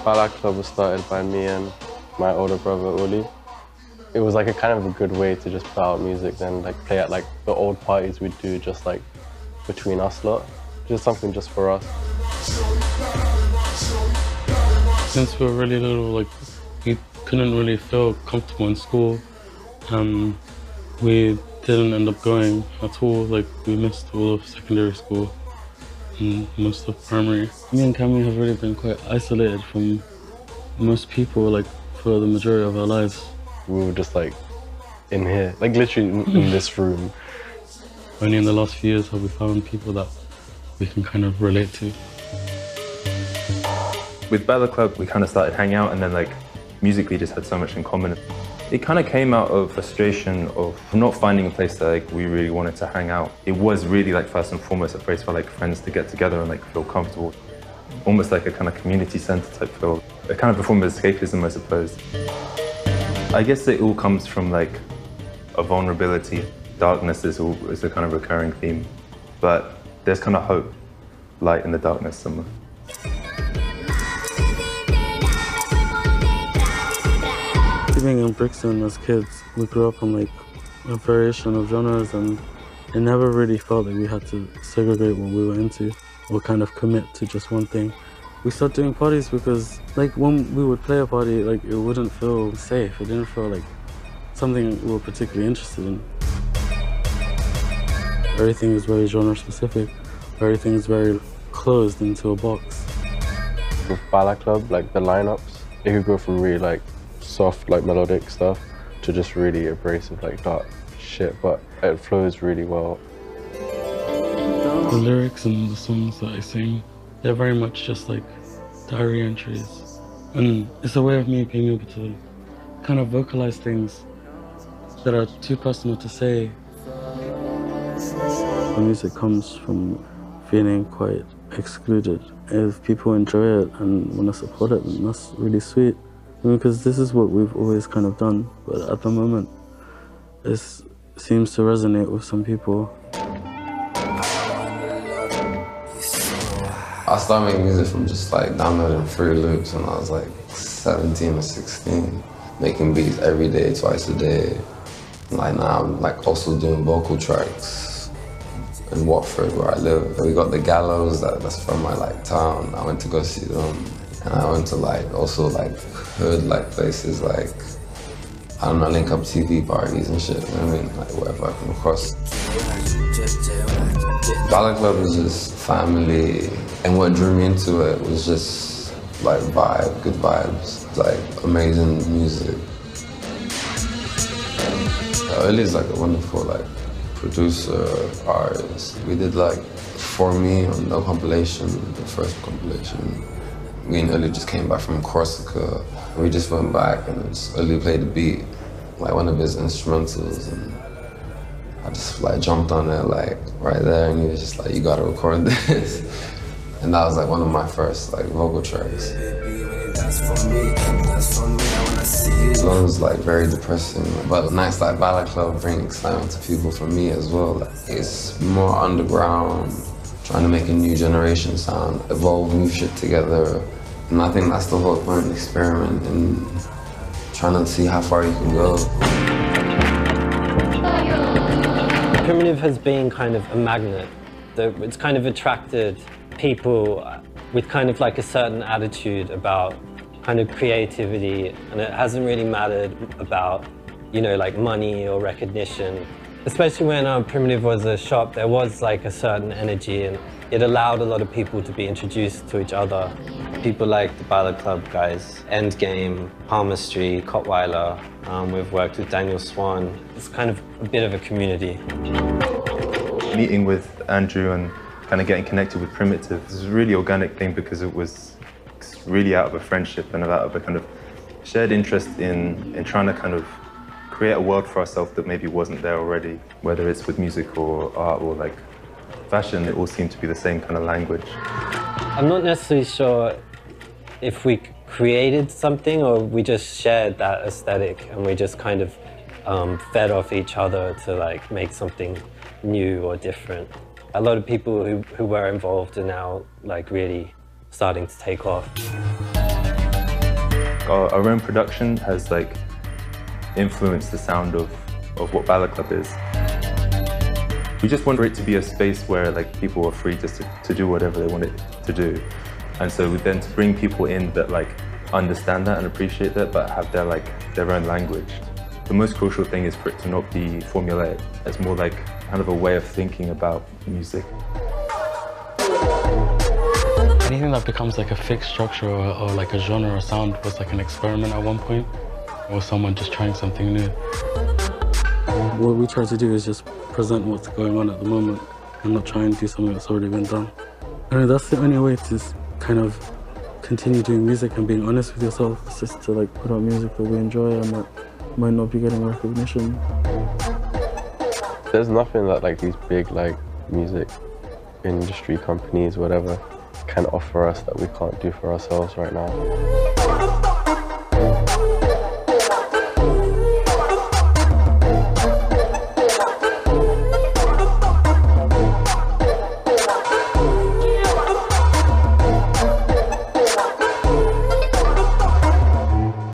Bala Club was started by me and my older brother, Uli. It was like a kind of a good way to just put out music and like play at like the old parties we'd do just like between us lot. Just something just for us. Since we were really little, like we couldn't really feel comfortable in school. We didn't end up going at all. Like we missed all of secondary school and most of primary. Me and Cammy have really been quite isolated from most people, like for the majority of our lives. We were just like in here, like literally in this room. Only in the last few years have we found people that we can kind of relate to. With Bala Club, we kind of started hanging out and then like musically just had so much in common. It kind of came out of frustration of not finding a place that like, we really wanted to hang out. It was really like first and foremost a place for like friends to get together and like feel comfortable. Almost like a kind of community center type feel. A kind of a form of escapism, I suppose. I guess it all comes from like a vulnerability. Darkness is a kind of recurring theme, but there's kind of hope, light in the darkness somewhere. Being in Brixton as kids, we grew up on like a variation of genres, and it never really felt like we had to segregate what we were into or kind of commit to just one thing. We started doing parties because like when we would play a party, like it wouldn't feel safe. It didn't feel like something we were particularly interested in. Everything is very genre specific. Everything is very closed into a box. With Bala Club, like the lineups, it could go from really like soft, like melodic stuff to just really abrasive, like dark shit, but it flows really well. The lyrics and the songs that I sing, they're very much just like diary entries. And it's a way of me being able to kind of vocalize things that are too personal to say. The music comes from feeling quite excluded. If people enjoy it and want to support it, then that's really sweet. Because this is what we've always kind of done, but at the moment, this seems to resonate with some people. I started making music from just like downloading free loops when I was like 17 or 16, making beats every day, twice a day. Like now I'm like also doing vocal tracks in Watford where I live. We got the Gallows, that's from my like town. I went to go see them. And I went to like also like hood like places like, I don't know, link up TV parties and shit, you know what I mean? Like whatever I come across. Bala Club was just family, and what drew me into it was just like vibe, good vibes, like amazing music. Ellie's like a wonderful like producer, artist. We did like For Me on the compilation, the first compilation. Me and Uli just came back from Corsica. We just went back and Uli played the beat, like one of his instrumentals, and I just like jumped on it like right there, and he was just like, you gotta record this. And that was like one of my first like vocal tracks. The song was like very depressing, but nights like Bala Club bring excitement to people for me as well. Like, it's more underground, trying to make a new generation sound, evolve new shit together. And I think that's the whole point of the experiment, and trying to see how far you can go. Primitive has been kind of a magnet. It's kind of attracted people with kind of like a certain attitude about kind of creativity, and it hasn't really mattered about, you know, like money or recognition. Especially when Primitive was a shop, there was like a certain energy, and it allowed a lot of people to be introduced to each other. People like the Bala Club guys, Endgame, Palmistry, Cottweiler. We've worked with Daniel Swan. It's kind of a bit of a community. Meeting with Andrew and kind of getting connected with Primitive was a really organic thing because it was really out of a friendship and out of a kind of shared interest in trying to kind of create a world for ourselves that maybe wasn't there already. Whether it's with music or art or like fashion, it all seemed to be the same kind of language. I'm not necessarily sure if we created something or we just shared that aesthetic and we just kind of fed off each other to like make something new or different. A lot of people who were involved are now like really starting to take off. Our own production has like influenced the sound of what Bala Club is. We just want it to be a space where like people are free just to do whatever they want it to do. And so then to bring people in that like understand that and appreciate that, but have their own language. The most crucial thing is for it to not be formulaic. It's more like kind of a way of thinking about music. Anything that becomes like a fixed structure or like a genre or sound was like an experiment at one point, or someone just trying something new. What we try to do is just present what's going on at the moment and not try and do something that's already been done. I mean, that's the only way to kind of continue doing music and being honest with yourself. It's just to like put out music that we enjoy and that might not be getting recognition. There's nothing that like these big like music industry companies, whatever, can offer us that we can't do for ourselves right now.